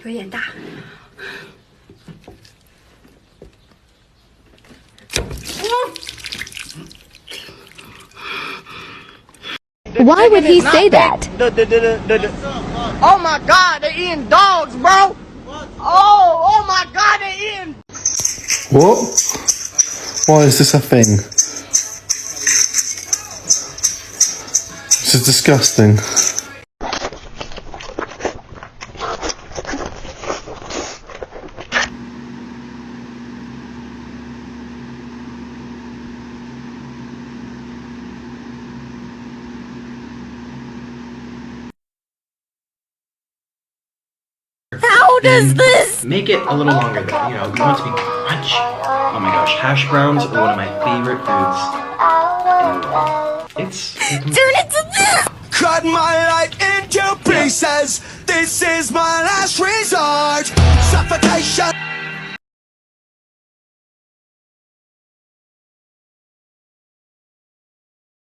有点大。Why would he say that? Oh my God, they're eating dogs, bro. Oh my God, they're eating. What? Why is this a thing? This is disgusting. How does this? Make it a little longer though, you know, you want it to be crunchy. Oh my gosh, hash browns are one of my favorite foods in the world. Turn it to this! Cut my life into pieces. This is my last resort. Suffocation.